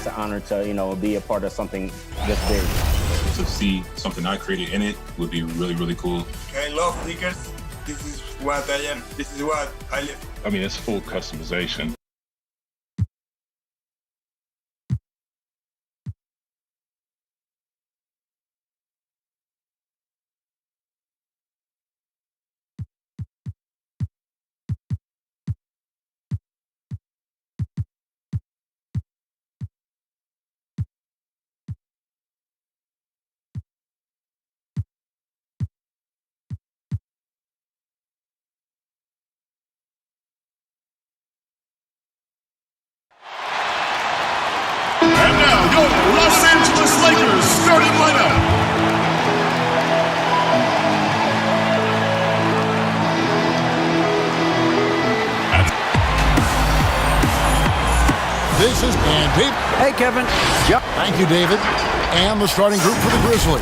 it's an honor to, be a part of something this big. To see something I created in it would be really, really cool. I love sneakers. This is what I am. This is what I live. I mean, it's full customization. And now, your Los Angeles Lakers starting lineup. This is Andy. Hey, Kevin. Yep. Thank you, David. And the starting group for the Grizzlies.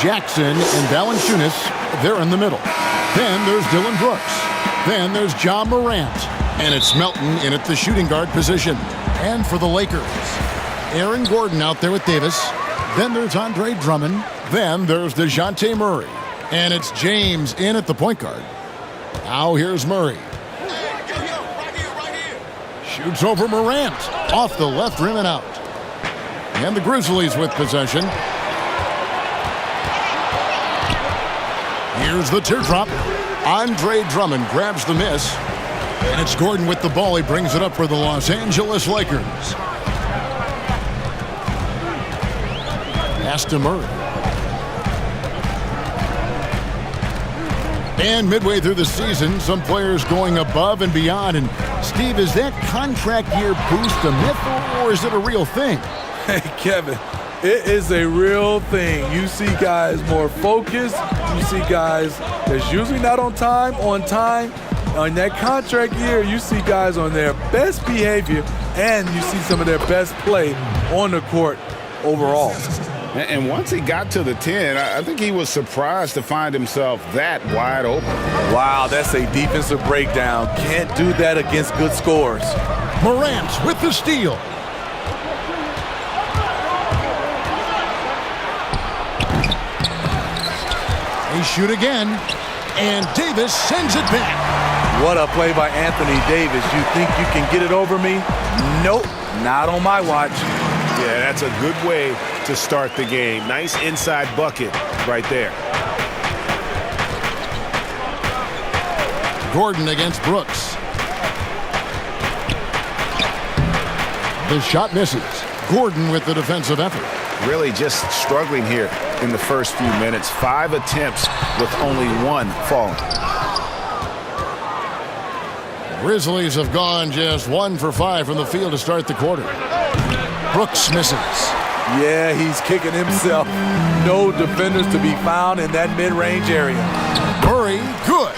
Jackson and Valanciunas, they're in the middle. Then there's Dillon Brooks. Then there's Ja Morant. And it's Melton in at the shooting guard position. And for the Lakers, Aaron Gordon out there with Davis. Then there's Andre Drummond. Then there's DeJounte Murray. And it's James in at the point guard. Now here's Murray. Shoots over Morant. Off the left rim and out. And the Grizzlies with possession. Here's the teardrop. Andre Drummond grabs the miss. And it's Gordon with the ball. He brings it up for the Los Angeles Lakers. Pass to Murray. And midway through the season, some players going above and beyond. And Steve, is that contract year boost a myth or is it a real thing? Hey, Kevin, it is a real thing. You see guys more focused. You see guys that's usually not on time. On that contract year, you see guys on their best behavior and you see some of their best play on the court overall. And once he got to the 10, I think he was surprised to find himself that wide open. Wow, that's a defensive breakdown. Can't do that against good scores. Morant with the steal. They shoot again, and Davis sends it back. What a play by Anthony Davis. You think you can get it over me? Nope, not on my watch. Yeah, that's a good way to start the game. Nice inside bucket right there. Gordon against Brooks. The shot misses. Gordon with the defensive effort. Really just struggling here in the first few minutes. 5 attempts with only 1 falling. Grizzlies have gone just 1 for 5 from the field to start the quarter. Brooks misses. Yeah, he's kicking himself. No defenders to be found in that mid-range area. Murray, good.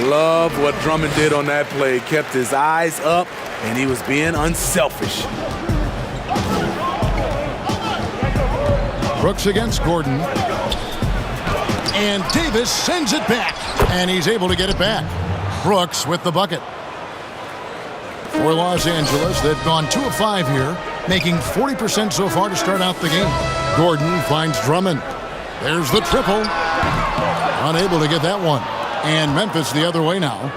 Love what Drummond did on that play. Kept his eyes up, and he was being unselfish. Brooks against Gordon. And Davis sends it back. And he's able to get it back. Brooks with the bucket. For Los Angeles, they've gone 2 of 5 here, making 40% so far to start out the game. Gordon finds Drummond. There's the triple. Unable to get that one. And Memphis the other way now.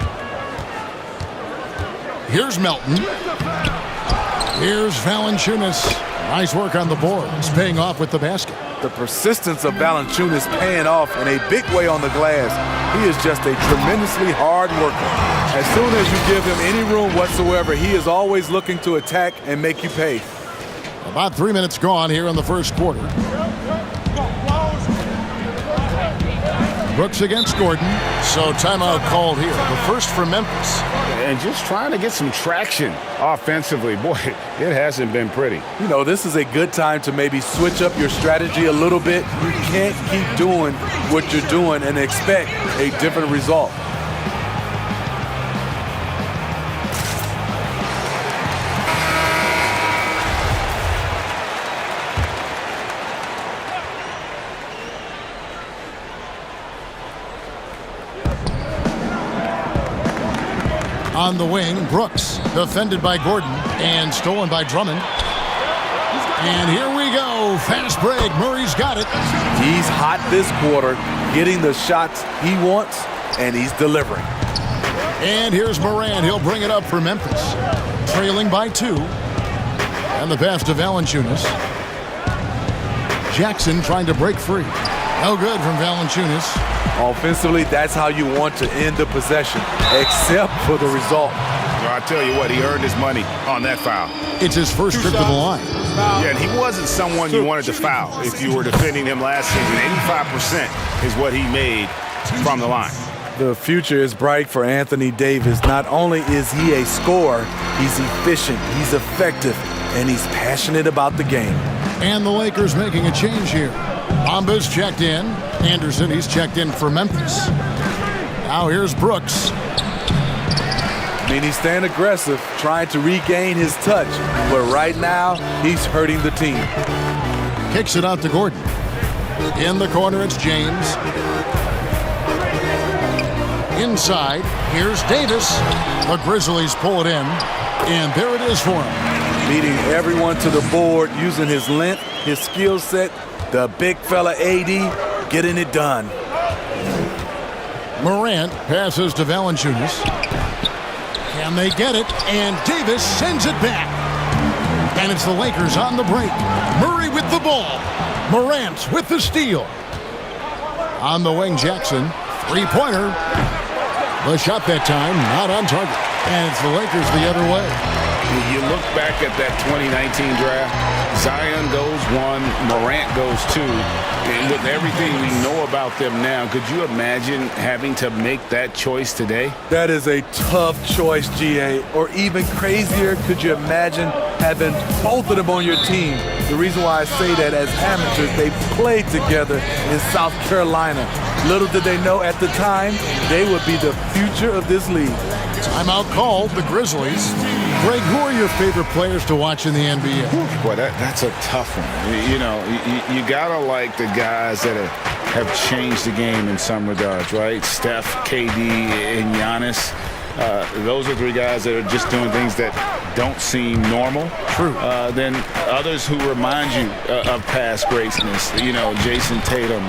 Here's Melton. Here's Valanciunas. Nice work on the board. It's paying off with the basket. The persistence of Valanciunas paying off in a big way on the glass. He is just a tremendously hard worker. As soon as you give him any room whatsoever, he is always looking to attack and make you pay. About 3 minutes gone here in the first quarter. Brooks against Gordon. So timeout called here. The first for Memphis. And just trying to get some traction offensively. Boy, it hasn't been pretty. You know, this is a good time to maybe switch up your strategy a little bit. You can't keep doing what you're doing and expect a different result. On the wing, Brooks, defended by Gordon and stolen by Drummond. And here we go. Fast break. Murray's got it. He's hot this quarter, getting the shots he wants, and he's delivering. And here's Morant. He'll bring it up for Memphis. Trailing by 2. And the pass to Valanciunas. Jackson trying to break free. No good from Valanciunas. Offensively, that's how you want to end the possession, except for the result. Well, I tell you what, he earned his money on that foul. It's his first trip to the line. Yeah, and he wasn't someone you wanted to foul if you were defending him last season. 85% is what he made from the line. The future is bright for Anthony Davis. Not only is he a scorer, he's efficient, he's effective, and he's passionate about the game. And the Lakers making a change here. Bamba's checked in. Anderson, he's checked in for Memphis. Now here's Brooks. I mean, he's staying aggressive, trying to regain his touch. But right now, he's hurting the team. Kicks it out to Gordon. In the corner, it's James. Inside, here's Davis. The Grizzlies pull it in. And there it is for him. Leading everyone to the board, using his length, his skill set. The big fella AD getting it done. Morant passes to Valanciunas. Can they get it? And Davis sends it back. And it's the Lakers on the break. Murray with the ball. Morant with the steal. On the wing, Jackson. Three-pointer. The shot that time, not on target. And it's the Lakers the other way. You look back at that 2019 draft, Zion goes 1, Morant goes 2. And with everything we know about them now, could you imagine having to make that choice today? That is a tough choice, GA. Or even crazier, could you imagine having both of them on your team? The reason why I say that, as amateurs, they played together in South Carolina. Little did they know at the time, they would be the future of this league. Timeout called, the Grizzlies. Greg, who are your favorite players to watch in the NBA? Boy, that's a tough one. You know, you gotta like the guys that have changed the game in some regards, right? Steph, KD, and Giannis. Those are 3 guys that are just doing things that don't seem normal. True. Then others who remind you of past greatness. You know, Jason Tatum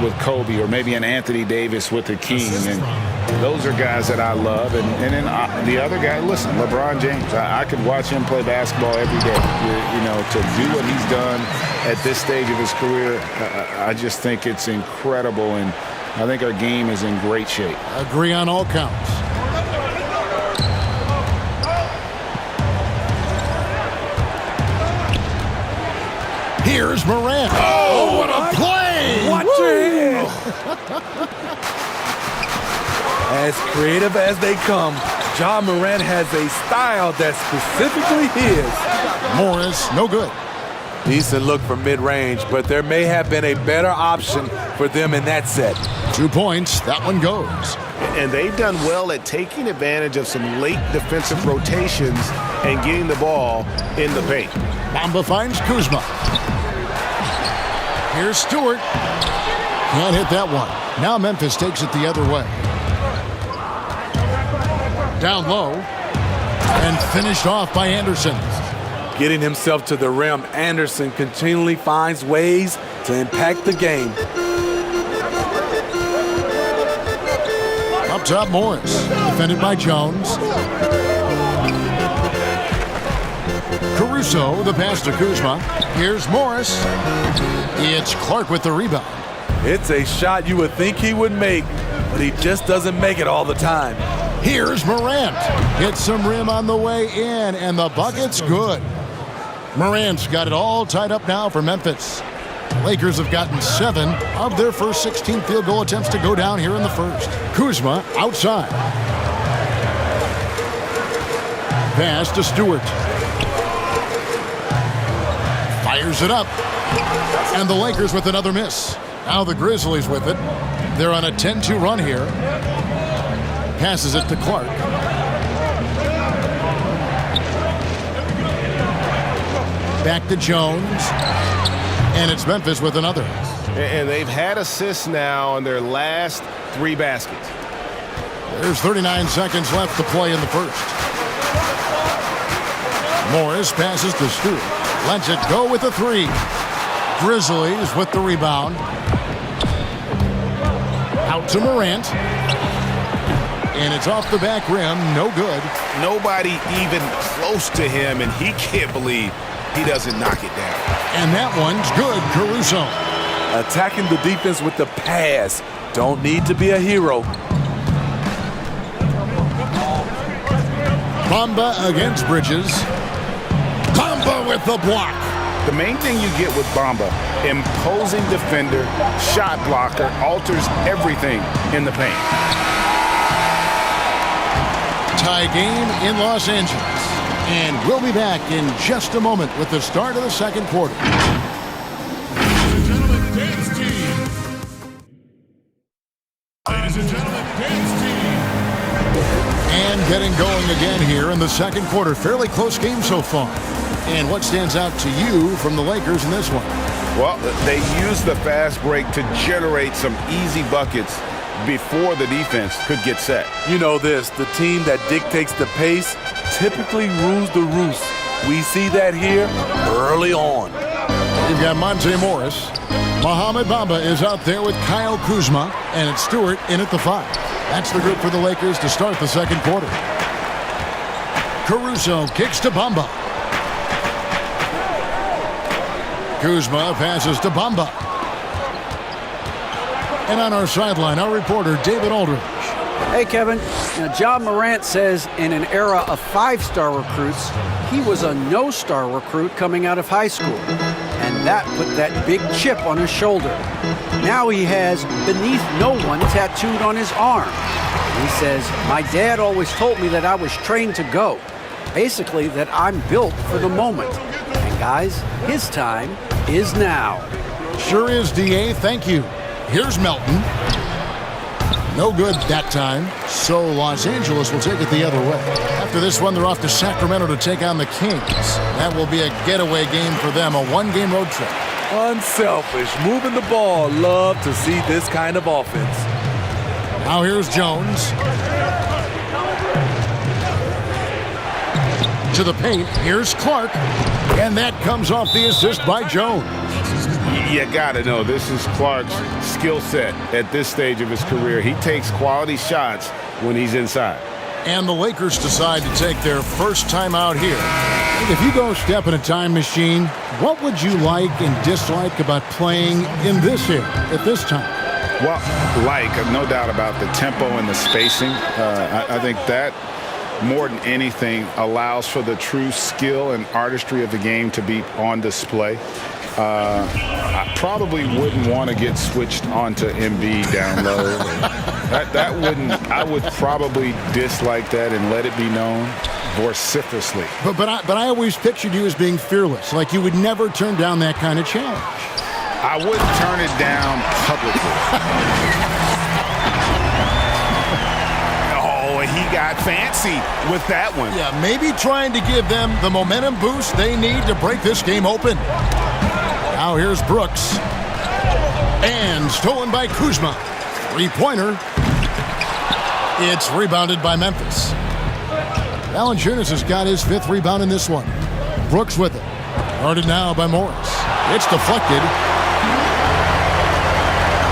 with Kobe, or maybe an Anthony Davis with the King. And those are guys that I love. And then the other guy, listen, LeBron James. I could watch him play basketball every day. You know, to do what he's done at this stage of his career, I just think it's incredible. And I think our game is in great shape. Agree on all counts. Here's Morant. Oh, what a play! Watch your head. As creative as they come, Ja Morant has a style that's specifically his. Morris, no good. Decent look for mid-range, but there may have been a better option for them in that set. 2 points, that one goes. And they've done well at taking advantage of some late defensive rotations and getting the ball in the paint. Bamba finds Kuzma. Here's Stewart. Can't hit that one. Now Memphis takes it the other way. Down low. And finished off by Anderson. Getting himself to the rim, Anderson continually finds ways to impact the game. Up top, Morris. Defended by Jones. Caruso, the pass to Kuzma. Here's Morris. It's Clark with the rebound. It's a shot you would think he would make, but he just doesn't make it all the time. Here's Morant. Hits some rim on the way in, and the bucket's good. Morant's got it all tied up now for Memphis. Lakers have gotten 7 of their first 16 field goal attempts to go down here in the first. Kuzma outside. Pass to Stewart. Fires it up. And the Lakers with another miss. Now the Grizzlies with it. They're on a 10-2 run here. Passes it to Clark. Back to Jones. And it's Memphis with another. And they've had assists now in their last 3 baskets. There's 39 seconds left to play in the first. Morris passes to Stewart. Lets it go with the three. Grizzlies with the rebound. Out to Morant. And it's off the back rim. No good. Nobody even close to him, and he can't believe he doesn't knock it down. And that one's good, Caruso. Attacking the defense with the pass. Don't need to be a hero. Bamba against Bridges. Bamba with the block. The main thing you get with Bamba, imposing defender, shot blocker, alters everything in the paint. Tie game in Los Angeles. And we'll be back in just a moment with the start of the second quarter. Ladies and gentlemen, dance team. Ladies and gentlemen, dance team. And getting going again here in the second quarter. Fairly close game so far. And what stands out to you from the Lakers in this one? Well, they used the fast break to generate some easy buckets before the defense could get set. You know this, the team that dictates the pace typically rules the roost. We see that here early on. You've got Monte Morris. Mohamed Bamba is out there with Kyle Kuzma, and it's Stewart in at the 5. That's the group for the Lakers to start the second quarter. Caruso kicks to Bamba. Kuzma passes to Bamba. And on our sideline, our reporter, David Aldridge. Hey, Kevin. John Morant says in an era of 5-star recruits, he was a no-star recruit coming out of high school. And that put that big chip on his shoulder. Now he has beneath no one tattooed on his arm. He says, my dad always told me that I was trained to go. Basically, that I'm built for the moment. And guys, his time is now. Sure is, D.A. Thank you. Here's Melton. No good that time. So Los Angeles will take it the other way. After this one, they're off to Sacramento to take on the Kings. That will be a getaway game for them, a one-game road trip. Unselfish, moving the ball. Love to see this kind of offense. Now here's Jones. To the paint, here's Clark. And that comes off the assist by Jones. You gotta know, this is Clark's skill set at this stage of his career. He takes quality shots when he's inside. And the Lakers decide to take their first time out here. If you go step in a time machine, what would you like and dislike about playing in this era at this time? Well, no doubt about the tempo and the spacing. I think that, more than anything, allows for the true skill and artistry of the game to be on display. I probably wouldn't want to get switched onto Embiid down low. that wouldn't. I would probably dislike that and let it be known vociferously. But I always pictured you as being fearless, like you would never turn down that kind of challenge. I wouldn't turn it down publicly. Oh, he got fancy with that one. Yeah, maybe trying to give them the momentum boost they need to break this game open. Now here's Brooks. And stolen by Kuzma. Three-pointer. It's rebounded by Memphis. Valanciunas has got his 5th rebound in this one. Brooks with it. Guarded now by Morris. It's deflected.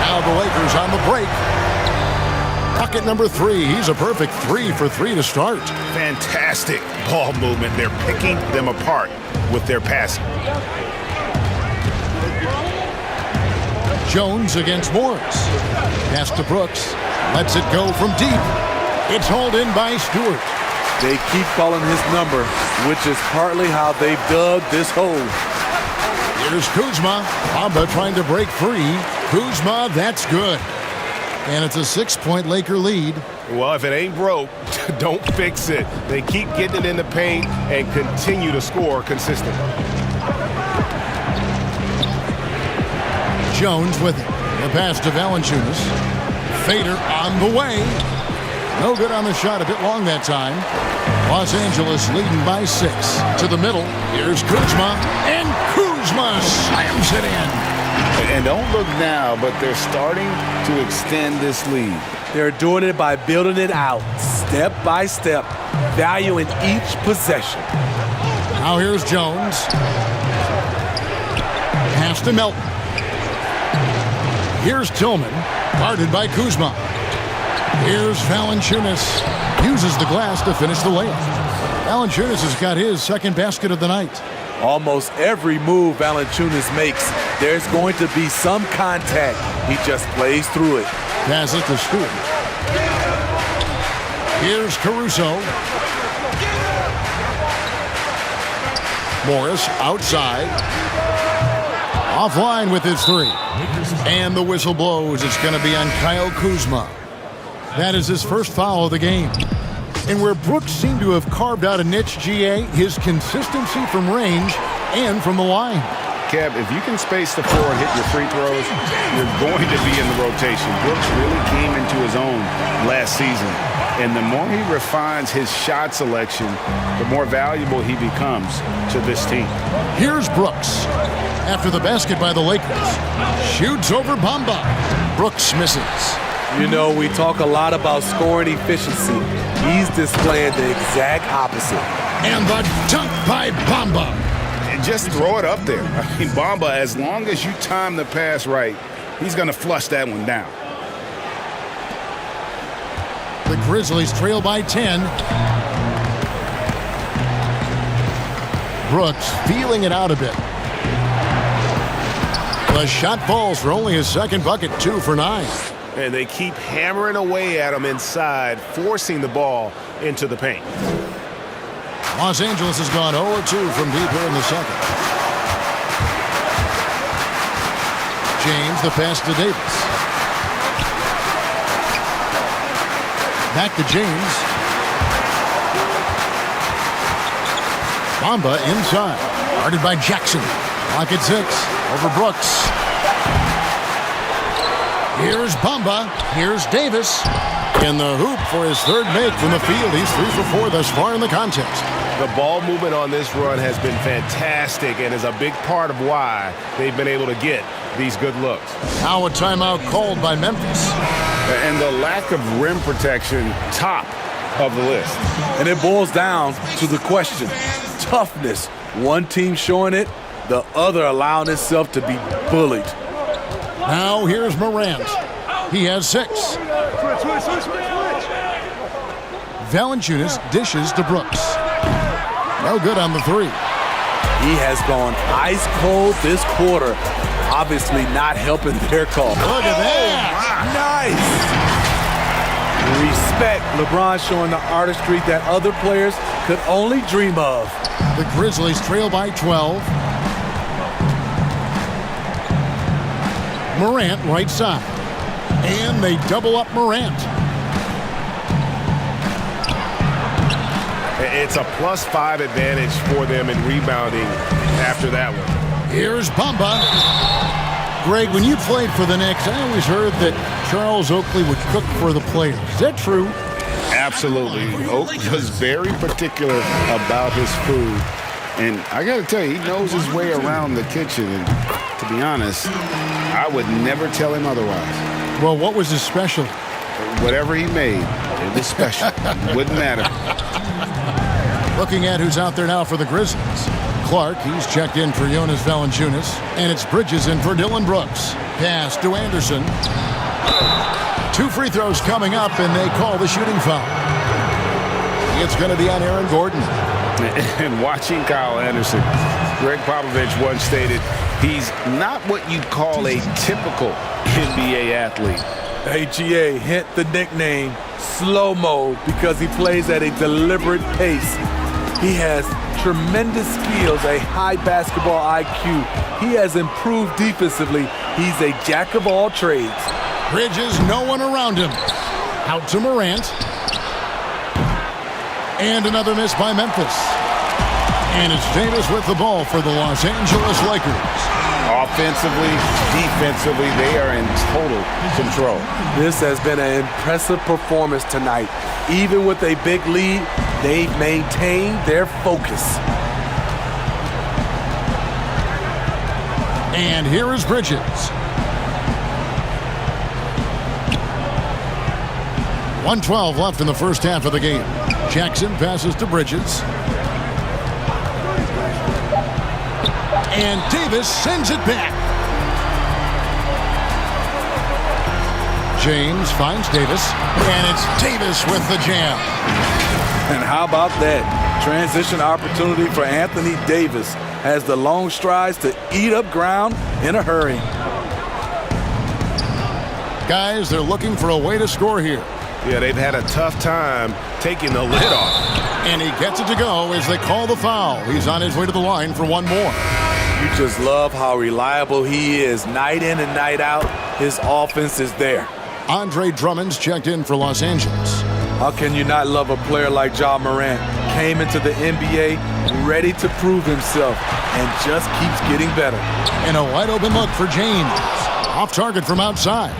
Now the Lakers on the break. Bucket number 3. He's a perfect 3 for 3 to start. Fantastic ball movement. They're picking them apart with their passing. Jones against Morris. Pass to Brooks. Lets it go from deep. It's hauled in by Stewart. They keep calling his number, which is partly how they dug this hole. Here's Kuzma. Bamba trying to break free. Kuzma, that's good. And it's a 6-point Laker lead. Well, if it ain't broke, don't fix it. They keep getting it in the paint and continue to score consistently. Jones with it. The pass to Valanciunas. Fader on the way. No good on the shot. A bit long that time. Los Angeles leading by 6. To the middle. Here's Kuzma. And Kuzma slams it in. And don't look now, but they're starting to extend this lead. They're doing it by building it out, step by step, valuing each possession. Now here's Jones. Pass to Melton. Here's Tillman, guarded by Kuzma. Here's Valanciunas. Uses the glass to finish the layup. Valanciunas has got his second basket of the night. Almost every move Valanciunas makes, there's going to be some contact. He just plays through it. Pass it to Stewart. Here's Caruso. Morris outside. Offline with his three. And the whistle blows. It's going to be on Kyle Kuzma. That is his first foul of the game. And where Brooks seemed to have carved out a niche, GA, his consistency from range and from the line. Kev, if you can space the floor and hit your free throws, you're going to be in the rotation. Brooks really came into his own last season. And the more he refines his shot selection, the more valuable he becomes to this team. Here's Brooks. After the basket by the Lakers. Shoots over Bamba. Brooks misses. You know, we talk a lot about scoring efficiency. He's displaying the exact opposite. And the dunk by Bamba. And just throw it up there. I mean, Bamba, as long as you time the pass right, he's going to flush that one down. The Grizzlies trail by 10. Brooks feeling it out a bit. The shot falls for only his second bucket, 2 for 9. And they keep hammering away at him inside, forcing the ball into the paint. Los Angeles has gone 0-2 from deep here in the second. James, the pass to Davis. Back to James. Bamba inside. Guarded by Jackson. Clock at 6. Over Brooks. Here's Bamba. Here's Davis. In the hoop for his third make from the field. He's 3 for 4 thus far in the contest. The ball movement on this run has been fantastic and is a big part of why they've been able to get these good looks. Now a timeout called by Memphis. And the lack of rim protection, top of the list. And it boils down to the question. Toughness. One team showing it, the other allowing itself to be bullied. Now here's Morant. He has 6. Valanciunas dishes to Brooks. No good on the 3. He has gone ice cold this quarter. Obviously not helping their call. Look at that. Nice. Respect. LeBron showing the artistry that other players could only dream of. The Grizzlies trail by 12. Morant right side. And they double up Morant. It's a +5 advantage for them in rebounding after that one. Here's Bamba. Greg, when you played for the Knicks, I always heard that Charles Oakley would cook for the players. Is that true? Absolutely. Oak was very particular about his food. And I got to tell you, he knows his way around the kitchen. And to be honest, I would never tell him otherwise. Well, what was his special? Whatever he made, it was special. Wouldn't matter. Looking at who's out there now for the Grizzlies. Clark, he's checked in for Jonas Valanciunas. And it's Bridges in for Dillon Brooks. Pass to Anderson. 2 free throws coming up, and they call the shooting foul. It's going to be on Aaron Gordon. And watching Kyle Anderson, Greg Popovich once stated, he's not what you'd call a typical NBA athlete. AGA, hint the nickname Slow-Mo because he plays at a deliberate pace. He has tremendous skills, a high basketball IQ. He has improved defensively. He's a jack of all trades. Bridges, no one around him. Out to Morant. And another miss by Memphis. And it's Davis with the ball for the Los Angeles Lakers. Offensively, defensively, they are in total control. This has been an impressive performance tonight. Even with a big lead, they've maintained their focus. And here is Bridges. .112 left in the first half of the game. Jackson passes to Bridges. And Davis sends it back. James finds Davis, and it's Davis with the jam. And how about that? Transition opportunity for Anthony Davis. Has the long strides to eat up ground in a hurry. Guys, they're looking for a way to score here. Yeah, they've had a tough time taking the lid off. And he gets it to go as they call the foul. He's on his way to the line for one more. You just love how reliable he is. Night in and night out, his offense is there. Andre Drummond's checked in for Los Angeles. How can you not love a player like Ja Morant? Came into the NBA ready to prove himself and just keeps getting better. And a wide open look for James. Off target from outside.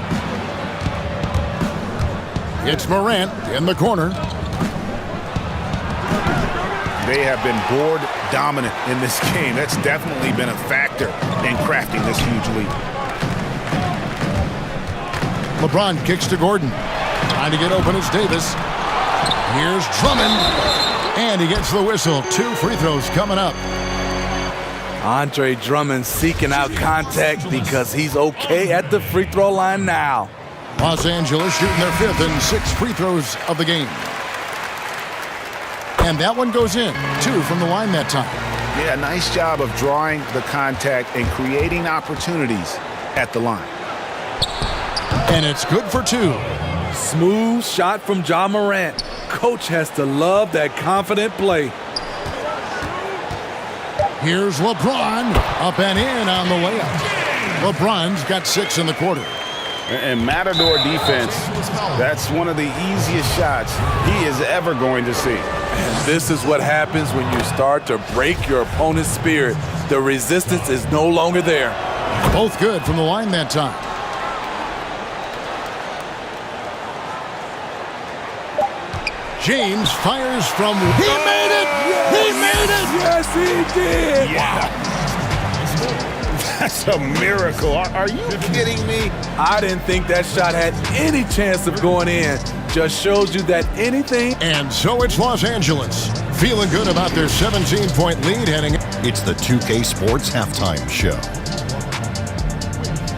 It's Morant in the corner. They have been board dominant in this game. That's definitely been a factor in crafting this huge lead. LeBron kicks to Gordon. Trying to get open is Davis. Here's Drummond. And he gets the whistle. 2 free throws coming up. Andre Drummond seeking out contact because he's okay at the free throw line now. Los Angeles shooting their 5th and 6th free throws of the game. And that one goes in. 2 from the line that time. Yeah, nice job of drawing the contact and creating opportunities at the line. And it's good for 2. Smooth shot from Ja Morant. Coach has to love that confident play. Here's LeBron. Up and in on the layup. LeBron's got 6 in the quarter. And Matador defense, that's one of the easiest shots he is ever going to see. And this is what happens when you start to break your opponent's spirit. The resistance is no longer there. Both good from the line that time. James fires from... He made it! He made it! Yes, he did! Yeah. That's a miracle. Are you kidding me? I didn't think that shot had any chance of going in. Just shows you that anything... And so it's Los Angeles. Feeling good about their 17-point lead heading... It's the 2K Sports Halftime Show.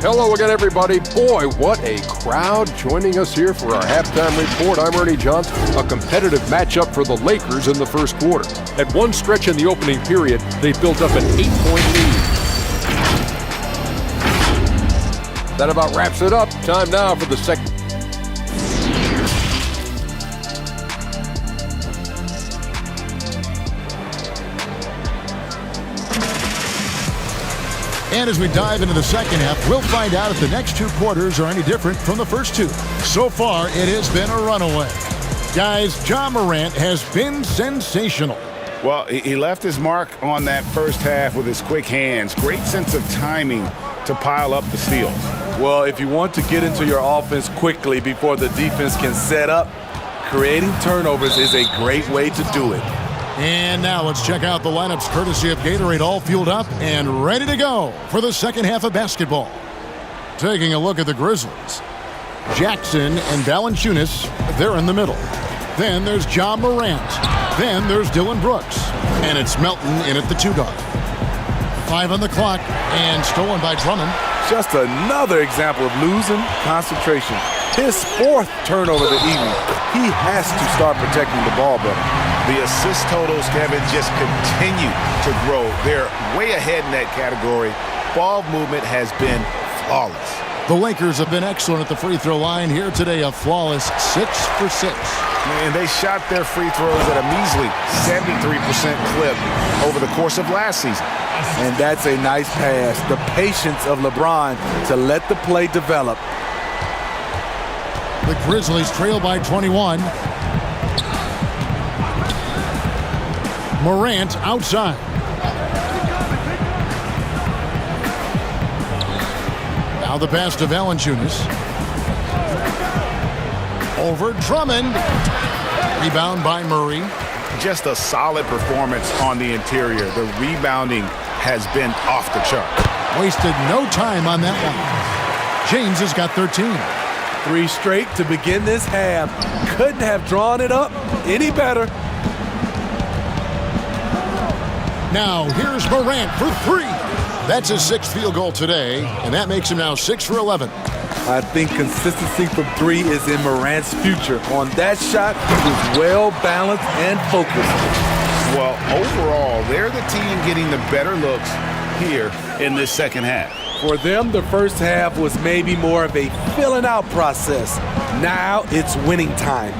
Hello again, everybody. Boy, what a crowd joining us here for our halftime report. I'm Ernie Johnson. A competitive matchup for the Lakers in the first quarter. At one stretch in the opening period, they built up an 8-point lead. That about wraps it up. Time now for the second. And as we dive into the second half, we'll find out if the next 2 quarters are any different from the first 2. So far, it has been a runaway. Guys, Ja Morant has been sensational. Well, he left his mark on that first half with his quick hands. Great sense of timing to pile up the steals. Well, if you want to get into your offense quickly before the defense can set up, creating turnovers is a great way to do it. And now let's check out the lineups courtesy of Gatorade, all fueled up and ready to go for the second half of basketball. Taking a look at the Grizzlies. Jackson and Valanciunas, they're in the middle. Then there's Ja Morant. Then there's Dillon Brooks. And it's Melton in at the 2 guard. 5 on the clock and stolen by Drummond. Just another example of losing concentration. His 4th turnover of the evening. He has to start protecting the ball better. The assist totals, Kevin, just continue to grow. They're way ahead in that category. Ball movement has been flawless. The Lakers have been excellent at the free throw line here today, a flawless 6 for 6. And they shot their free throws at a measly 73% clip over the course of last season. And that's a nice pass. The patience of LeBron to let the play develop. The Grizzlies trail by 21. Morant outside. Now the pass to Valanciunas. Over Drummond. Rebound by Murray. Just a solid performance on the interior. The rebounding has been off the chart. Wasted no time on that one. James has got 13. 3 straight to begin this half. Couldn't have drawn it up any better. Now here's Morant for 3. That's his 6th field goal today, and that makes him now 6 for 11. I think consistency from 3 is in Morant's future. On that shot, he was well-balanced and focused. Well, overall, they're the team getting the better looks here in this second half. For them, the first half was maybe more of a filling out process. Now it's winning time.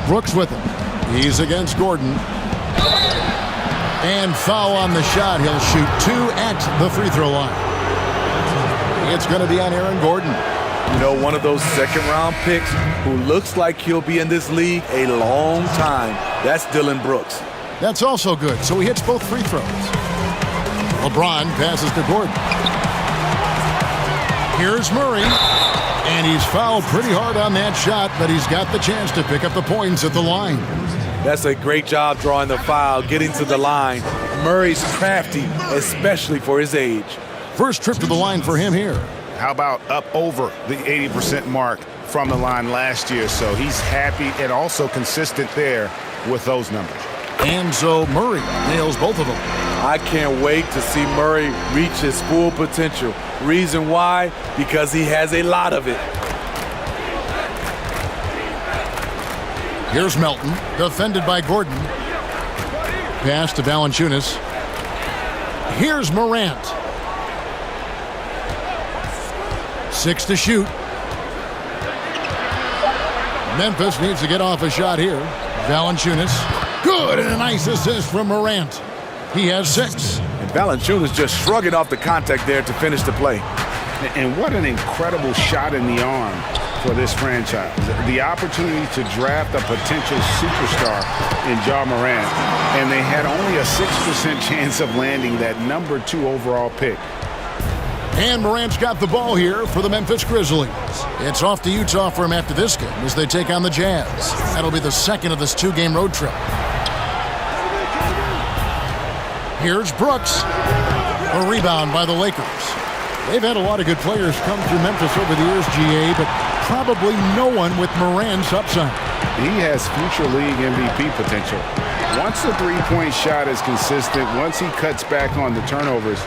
Brooks with him. He's against Gordon. And foul on the shot. He'll shoot 2 at the free throw line. It's going to be on Aaron Gordon. You know, one of those second-round picks who looks like he'll be in this league a long time. That's Dylan Brooks. That's also good, so he hits both free throws. LeBron passes to Gordon. Here's Murray. And he's fouled pretty hard on that shot, but he's got the chance to pick up the points at the line. That's a great job drawing the foul, getting to the line. Murray's crafty, especially for his age. First trip to the line for him here. How about up over the 80% mark from the line last year? So he's happy and also consistent there with those numbers. And so Murray nails both of them. I can't wait to see Murray reach his full potential. Reason why? Because he has a lot of it. Here's Melton, defended by Gordon. Pass to Valanciunas. Here's Morant. 6 to shoot. Memphis needs to get off a shot here. Valanciunas. Good, and a nice assist from Morant. He has 6. And Valanciunas just shrugging off the contact there to finish the play. And what an incredible shot in the arm for this franchise. The opportunity to draft a potential superstar in Ja Morant, and they had only a 6% chance of landing that number 2 overall pick. And Morant's got the ball here for the Memphis Grizzlies. It's off to Utah for him after this game as they take on the Jazz. That'll be the second of this 2-game road trip. Here's Brooks. A rebound by the Lakers. They've had a lot of good players come through Memphis over the years, GA, but probably no one with Morant's upside. He has future league MVP potential. Once the three-point shot is consistent, once he cuts back on the turnovers,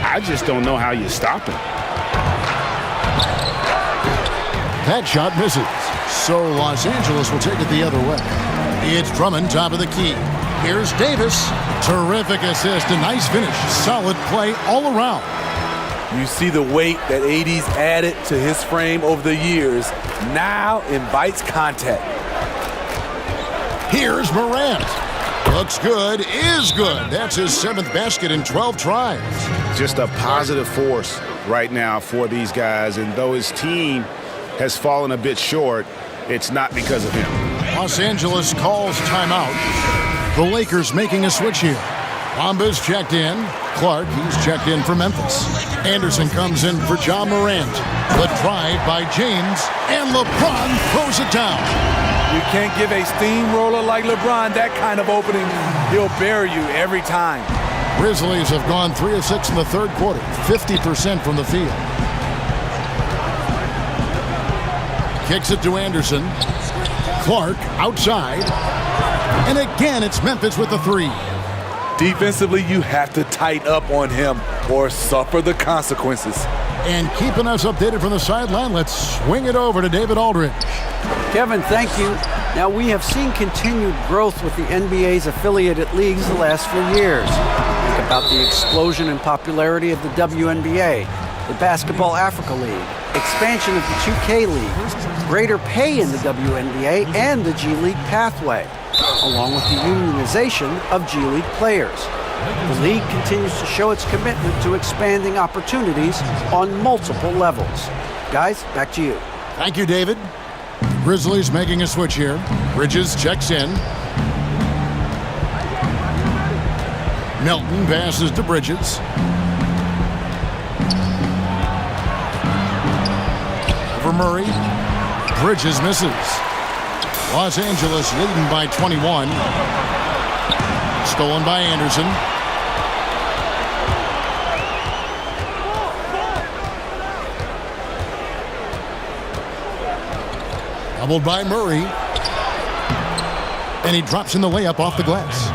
I just don't know how you stop him. That shot misses. So Los Angeles will take it the other way. It's Drummond, top of the key. Here's Davis. Terrific assist, a nice finish. Solid play all around. You see the weight that AD's added to his frame over the years. Now invites contact. Here's Morant. Looks good, is good. That's his 7th basket in 12 tries. Just a positive force right now for these guys. And though his team has fallen a bit short, it's not because of him. Los Angeles calls timeout. The Lakers making a switch here. Bamba's checked in. Clark, he's checked in for Memphis. Anderson comes in for Ja Morant. The drive by James, and LeBron throws it down. You can't give a steamroller like LeBron that kind of opening. He'll bury you every time. Grizzlies have gone 3 of 6 in the third quarter, 50% from the field. Kicks it to Anderson. Clark outside. And again, it's Memphis with the 3. Defensively, you have to tighten up on him or suffer the consequences. And keeping us updated from the sideline, let's swing it over to David Aldridge. Kevin, thank you. Now, we have seen continued growth with the NBA's affiliated leagues the last few years. Think about the explosion in popularity of the WNBA, the Basketball Africa League, expansion of the 2K League, greater pay in the WNBA, and the G League pathway, along with the unionization of G League players. The league continues to show its commitment to expanding opportunities on multiple levels. Guys, back to you. Thank you, David. Grizzlies making a switch here. Bridges checks in. Melton passes to Bridges. Over Murray. Bridges misses. Los Angeles leading by 21. Stolen by Anderson. Doubled by Murray. And he drops in the layup off the glass.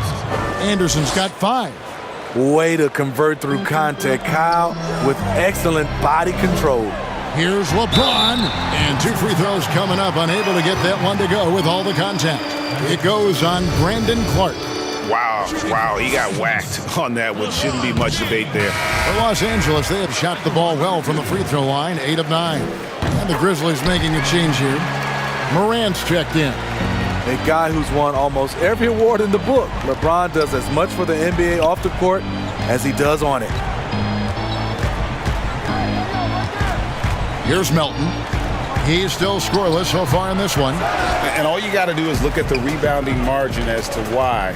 Anderson's got 5. Way to convert through contact, Kyle, with excellent body control. Here's LeBron, and 2 free throws coming up, unable to get that one to go with all the contact. It goes on Brandon Clark. Wow, he got whacked on that one. Shouldn't be much debate there. For Los Angeles, they have shot the ball well from the free throw line, 8 of 9. And the Grizzlies making a change here. Morant's checked in. A guy who's won almost every award in the book. LeBron does as much for the NBA off the court as he does on it. Here's Melton. He's still scoreless so far in this one. And all you got to do is look at the rebounding margin as to why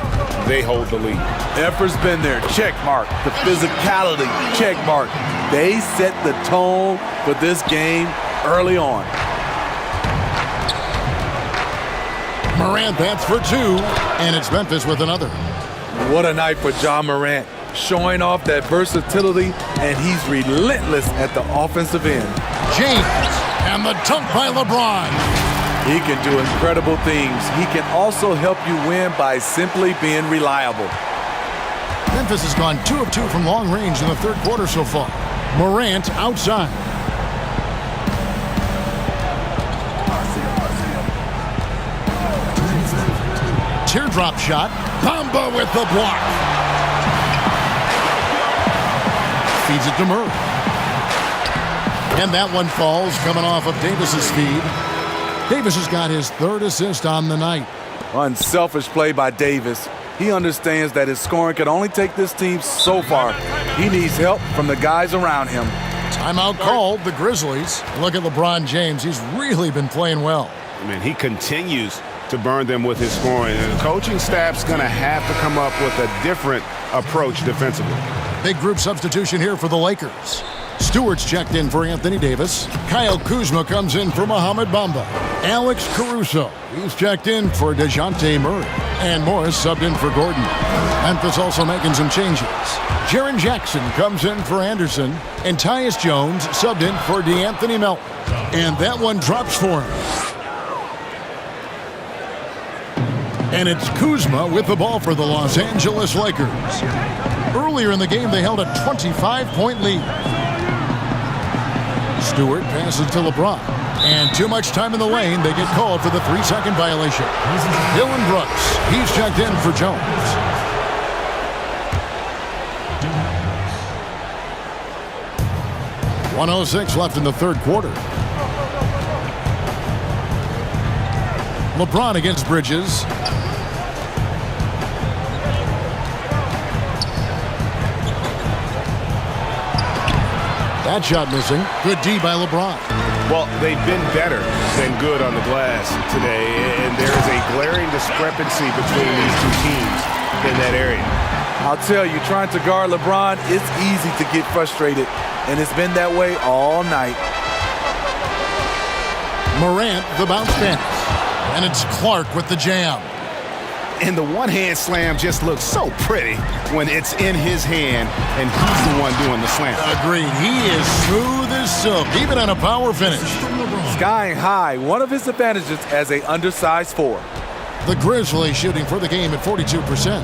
they hold the lead. Effort's been there, check mark. The physicality, check mark. They set the tone for this game early on. Morant bats for 2, and it's Memphis with another. What a night for Ja Morant, showing off that versatility, and he's relentless at the offensive end. James, and the dunk by LeBron. He can do incredible things. He can also help you win by simply being reliable. Memphis has gone 2 of 2 from long range in the third quarter so far. Morant outside. Teardrop shot. Bamba with the block. Feeds it to Murray. And that one falls, coming off of Davis's feed. Davis has got his 3rd assist on the night. Unselfish play by Davis. He understands that his scoring can only take this team so far. He needs help from the guys around him. Timeout called, the Grizzlies. Look at LeBron James. He's really been playing well. I mean, he continues to burn them with his scoring. And the coaching staff's going to have to come up with a different approach defensively. Big group substitution here for the Lakers. Stewart's checked in for Anthony Davis. Kyle Kuzma comes in for Mohamed Bamba. Alex Caruso, he's checked in for DeJounte Murray. And Morris subbed in for Gordon. Memphis also making some changes. Jaren Jackson comes in for Anderson. And Tyus Jones subbed in for DeAnthony Melton. And that one drops for him. And it's Kuzma with the ball for the Los Angeles Lakers. Earlier in the game, they held a 25-point lead. Stewart passes to LeBron. And too much time in the lane. They get called for the 3-second violation. Dylan Brooks. He's checked in for Jones. .106 left in the third quarter. LeBron against Bridges. That shot missing. Good D by LeBron. Well, they've been better than good on the glass today, and there is a glaring discrepancy between these two teams in that area. I'll tell you, trying to guard LeBron, it's easy to get frustrated, and it's been that way all night. Morant, the bounce pass. And it's Clark with the jam. And the one-hand slam just looks so pretty when it's in his hand and he's the one doing the slam. Agreed. He is smooth as silk, even on a power finish. Skying high, one of his advantages as an undersized 4. The Grizzlies shooting for the game at 42%.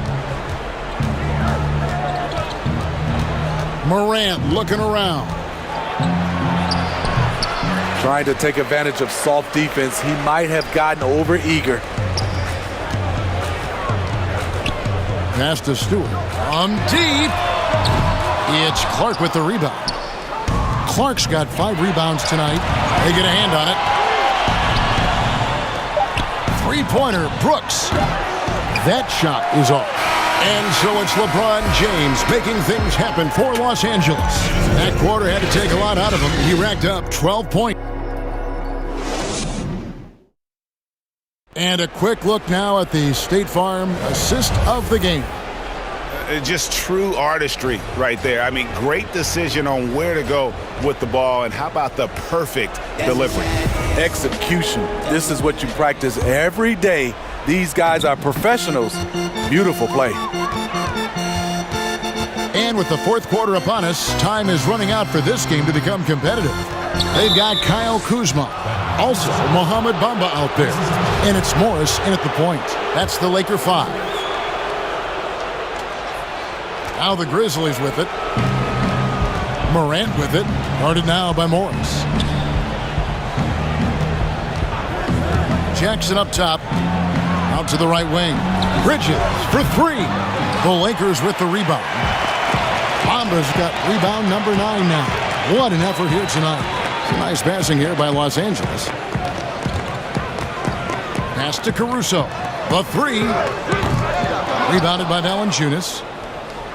Morant looking around. Trying to take advantage of soft defense. He might have gotten over-eager. Pass to Stewart. Deep. It's Clark with the rebound. Clark's got 5 rebounds tonight. They get a hand on it. Three-pointer, Brooks. That shot is off. And so it's LeBron James making things happen for Los Angeles. That quarter had to take a lot out of him. He racked up 12 points. And a quick look now at the State Farm assist of the game. Just true artistry right there. I mean, great decision on where to go with the ball, and how about the perfect delivery? Execution. This is what you practice every day. These guys are professionals. Beautiful play. And with the fourth quarter upon us, time is running out for this game to become competitive. They've got Kyle Kuzma, also Mohamed Bamba out there. And it's Morris in at the point. That's the Laker 5. Now the Grizzlies with it. Morant with it. Guarded now by Morris. Jackson up top. Out to the right wing. Bridges for three. The Lakers with the rebound. Bamba's got rebound number 9 now. What an effort here tonight. Some nice passing here by Los Angeles. Pass to Caruso. The three. Rebounded by Valanciunas.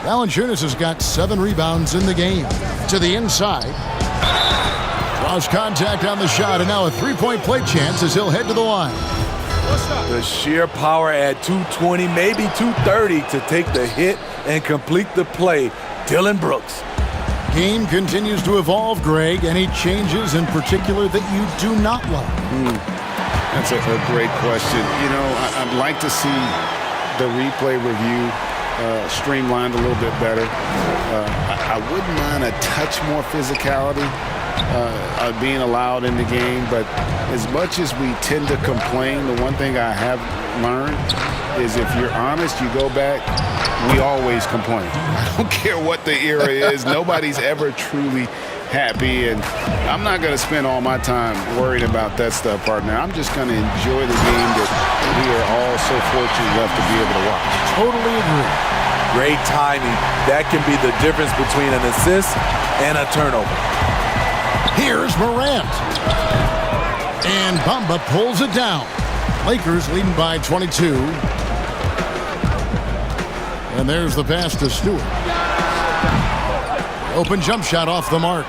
Valanciunas has got 7 rebounds in the game. To the inside. Draws contact on the shot, and now a three-point play chance as he'll head to the line. The sheer power at 220, maybe 230 to take the hit and complete the play. Dillon Brooks. Game continues to evolve, Greg. Any changes in particular that you do not like? That's a great question. You know, I'd like to see the replay review streamlined a little bit better. I wouldn't mind a touch more physicality being allowed in the game, but as much as we tend to complain, the one thing I have learned is if you're honest, you go back, we always complain. I don't care what the era is. Nobody's ever truly happy, and I'm not going to spend all my time worried about that stuff, partner. I'm just going to enjoy the game that we are all so fortunate enough to be able to watch. Totally agree. Great timing. That can be the difference between an assist and a turnover. Here's Morant. And Bamba pulls it down. Lakers leading by 22. And there's the pass to Stewart. Open jump shot off the mark.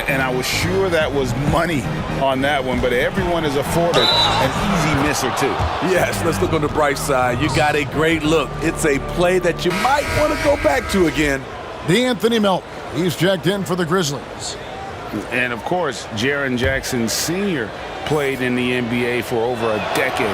And I was sure that was money on that one, but everyone is afforded an easy misser too. Yes, let's look on the bright side. You got a great look. It's a play that you might want to go back to again. DeAnthony Melton. He's checked in for the Grizzlies. And, of course, Jaren Jackson Sr. played in the NBA for over a decade.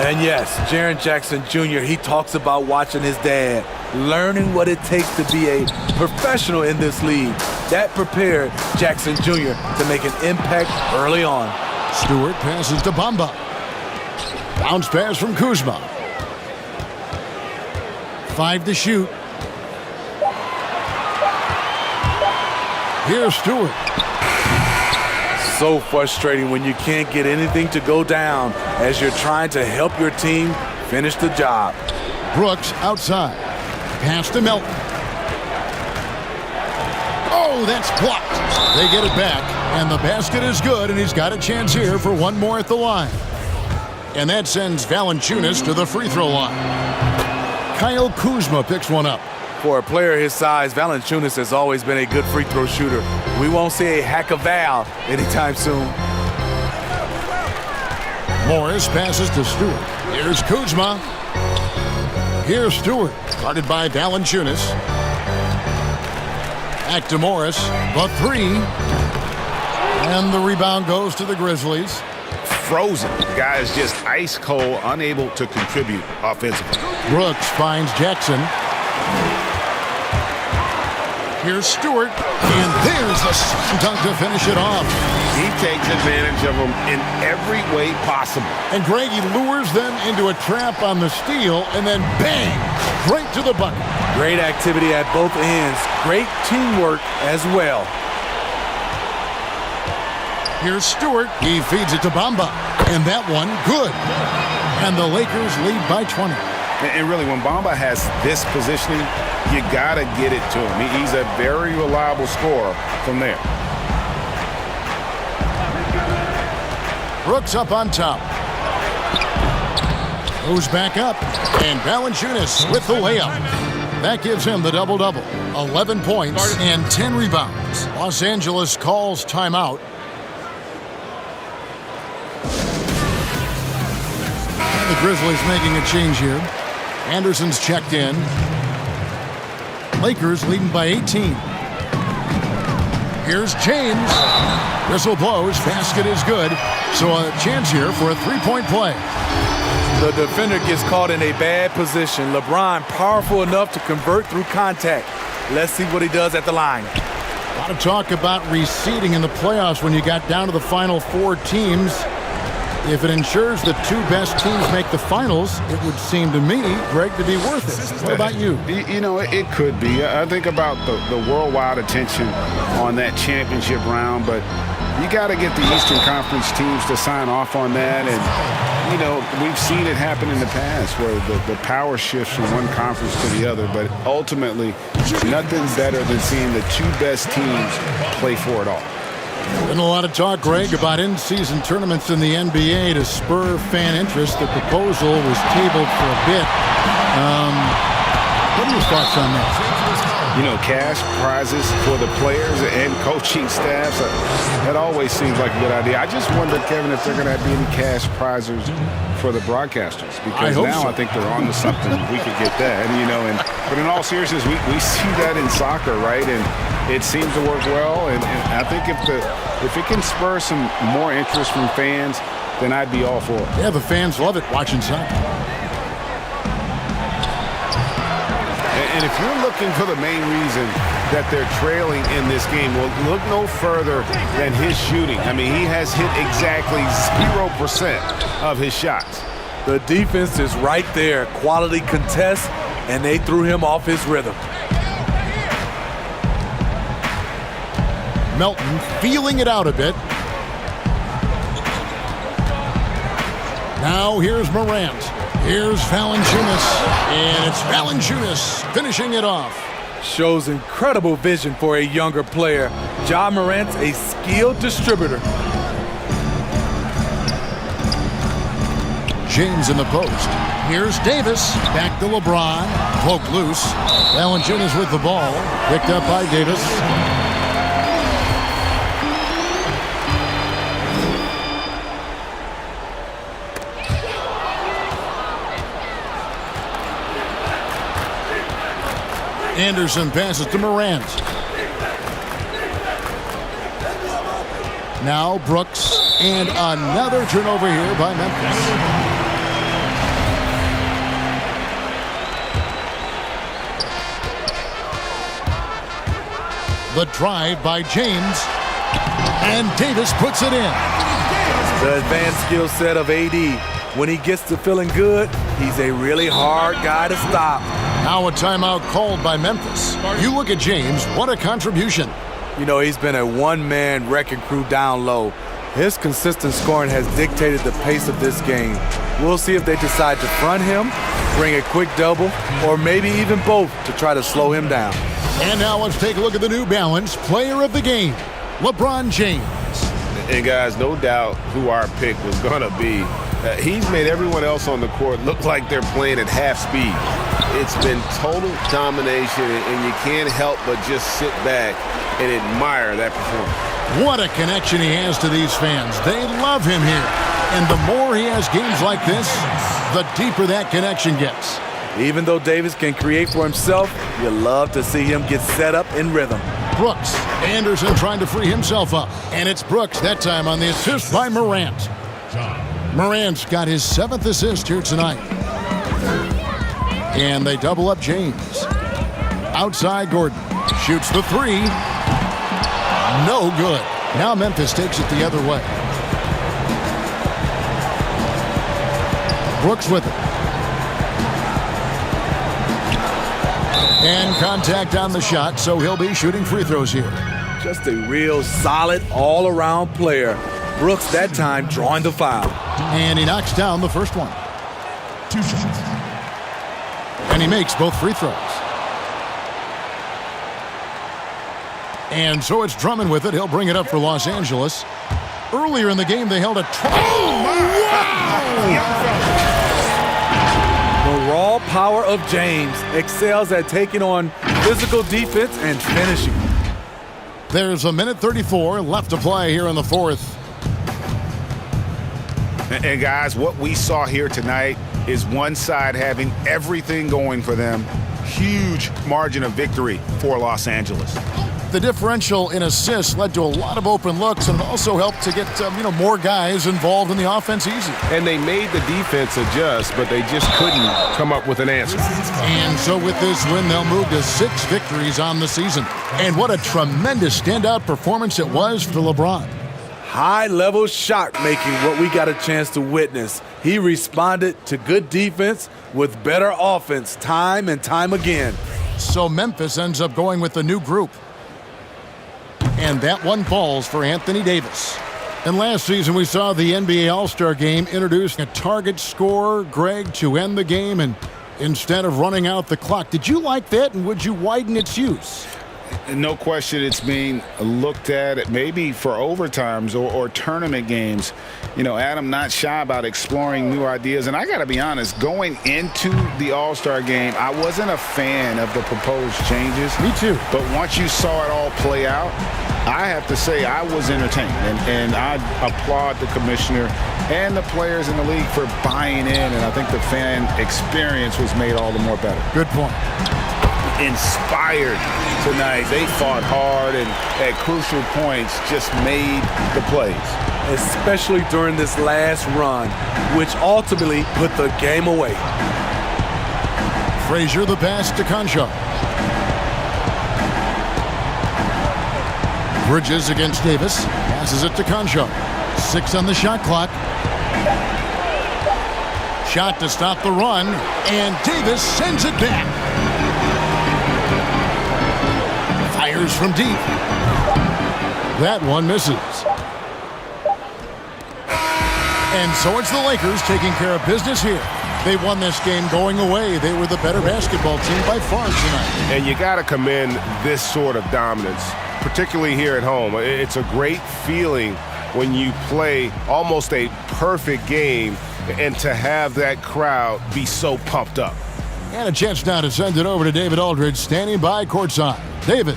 And, yes, Jaren Jackson Jr., he talks about watching his dad, learning what it takes to be a professional in this league. That prepared Jackson Jr. to make an impact early on. Stewart passes to Bamba. Bounce pass from Kuzma. 5 to shoot. Here's Stewart. So frustrating when you can't get anything to go down as you're trying to help your team finish the job. Brooks outside. Pass to Melton. Oh, that's blocked. They get it back, and the basket is good, and he's got a chance here for one more at the line. And that sends Valanciunas to the free throw line. Kyle Kuzma picks one up. For a player his size, Valanciunas has always been a good free throw shooter. We won't see a hack of Val anytime soon. Morris passes to Stewart. Here's Kuzma. Here's Stewart, guarded by Valanciunas. Back to Morris. The three. And the rebound goes to the Grizzlies. Frozen. The guy is just ice cold, unable to contribute offensively. Brooks finds Jackson. Here's Stewart, and there's the slam dunk to finish it off. He takes advantage of them in every way possible. And Greg, he lures them into a trap on the steal, and then bang, right to the bucket. Great activity at both ends. Great teamwork as well. Here's Stewart. He feeds it to Bamba, and that one, good. And the Lakers lead by 20. And really, when Bamba has this positioning, you got to get it to him. He's a very reliable scorer from there. Brooks up on top. Goes back up. And Valanciunas with the layup. That gives him the double-double. 11 points and 10 rebounds. Los Angeles calls timeout. And the Grizzlies making a change here. Anderson's checked in. Lakers leading by 18. Here's James. Whistle blows. Basket is good. So a chance here for a three-point play. The defender gets caught in a bad position. LeBron powerful enough to convert through contact. Let's see what he does at the line. A lot of talk about reseeding in the playoffs when you got down to the final 4 teams. If it ensures the two best teams make the finals, it would seem to me, Greg, to be worth it. What about you? You know, it could be. I think about the worldwide attention on that championship round, but you got to get the Eastern Conference teams to sign off on that. And, you know, we've seen it happen in the past where the power shifts from one conference to the other. But ultimately, nothing better than seeing the two best teams play for it all. Been a lot of talk, Greg, about in-season tournaments in the NBA to spur fan interest. The proposal was tabled for a bit. What are your thoughts on that? You know, cash prizes for the players and coaching staffs, that always seems like a good idea. I just wonder, Kevin, if they're going to be any cash prizes for the broadcasters. Because now I think they're on to something. We could get that. And, you know, but in all seriousness, we see that in soccer, right? And it seems to work well. And I think if it can spur some more interest from fans, then I'd be all for it. Yeah, the fans love it watching soccer. And if you're looking for the main reason that they're trailing in this game, well, look no further than his shooting. I mean, he has hit exactly 0% of his shots. The defense is right there. Quality contest, and they threw him off his rhythm. Melton feeling it out a bit. Now here's Morant. Here's Valanciunas, and it's Valanciunas finishing it off. Shows incredible vision for a younger player. Ja Morant's a skilled distributor. James in the post. Here's Davis. Back to LeBron. Cloak loose. Valanciunas with the ball. Picked up by Davis. Anderson passes to Morant. Now Brooks, and another turnover here by Memphis. The drive by James, and Davis puts it in. The advanced skill set of AD. When he gets to feeling good, he's a really hard guy to stop. Now a timeout called by Memphis. You look at James, what a contribution. You know, he's been a one-man wrecking crew down low. His consistent scoring has dictated the pace of this game. We'll see if they decide to front him, bring a quick double, or maybe even both to try to slow him down. And now let's take a look at the New Balance player of the game, LeBron James. And guys, no doubt who our pick was going to be. He's made everyone else on the court look like they're playing at half speed. It's been total domination, and you can't help but just sit back and admire that performance. What a connection he has to these fans. They love him here. And the more he has games like this, the deeper that connection gets. Even though Davis can create for himself, you love to see him get set up in rhythm. Brooks. Anderson trying to free himself up. And it's Brooks that time on the assist by Morant. Morant's got his 7th assist here tonight. And they double up James. Outside Gordon. Shoots the three. No good. Now Memphis takes it the other way. Brooks with it. And contact on the shot, so he'll be shooting free throws here. Just a real solid all-around player. Brooks that time drawing the foul. And he knocks down the first one. 2 shots. And he makes both free throws. And so it's Drummond with it. He'll bring it up for Los Angeles. Earlier in the game, they held a The raw power of James excels at taking on physical defense and finishing. There's a minute 34 left to play here in the fourth. And guys, what we saw here tonight is one side having everything going for them. Huge margin of victory for Los Angeles. The differential in assists led to a lot of open looks, and also helped to get more guys involved in the offense easy. And they made the defense adjust, but they just couldn't come up with an answer. And so with this win, they'll move to 6 victories on the season. And what a tremendous standout performance it was for LeBron. high-level shot making, what we got a chance to witness. He responded to good defense with better offense time and time again. So Memphis ends up going with the new group. And that one falls for Anthony Davis. And last season we saw the NBA All-Star Game introduce a target scorer, Greg, to end the game and instead of running out the clock. Did you like that, and would you widen its use? No question it's being looked at maybe for overtimes or tournament games. You know, Adam not shy about exploring new ideas. And I got to be honest, going into the All-Star game, I wasn't a fan of the proposed changes. Me too. But once you saw it all play out, I have to say I was entertained. And I applaud the commissioner and the players in the league for buying in. And I think the fan experience was made all the more better. Good point. Inspired tonight. They fought hard and at crucial points just made the plays. Especially during this last run, which ultimately put the game away. Frazier the pass to Concho. Bridges against Davis. Passes it to Concho. 6 on the shot clock. Shot to stop the run, and Davis sends it back. Fires from deep. That one misses. And so it's the Lakers taking care of business here. They won this game going away. They were the better basketball team by far tonight. And you got to commend this sort of dominance, particularly here at home. It's a great feeling when you play almost a perfect game and to have that crowd be so pumped up. And a chance now to send it over to David Aldridge, standing by courtside. David.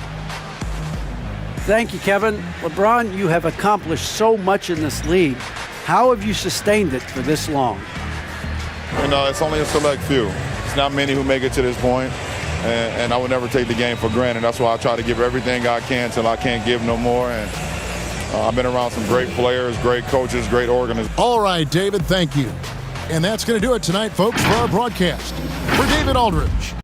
Thank you, Kevin. LeBron, you have accomplished so much in this league. How have you sustained it for this long? You know, it's only a select few. It's not many who make it to this point, and I would never take the game for granted. That's why I try to give everything I can till I can't give no more. And I've been around some great players, great coaches, great organizations. All right, David, thank you. And that's going to do it tonight, folks, for our broadcast. For David Aldridge,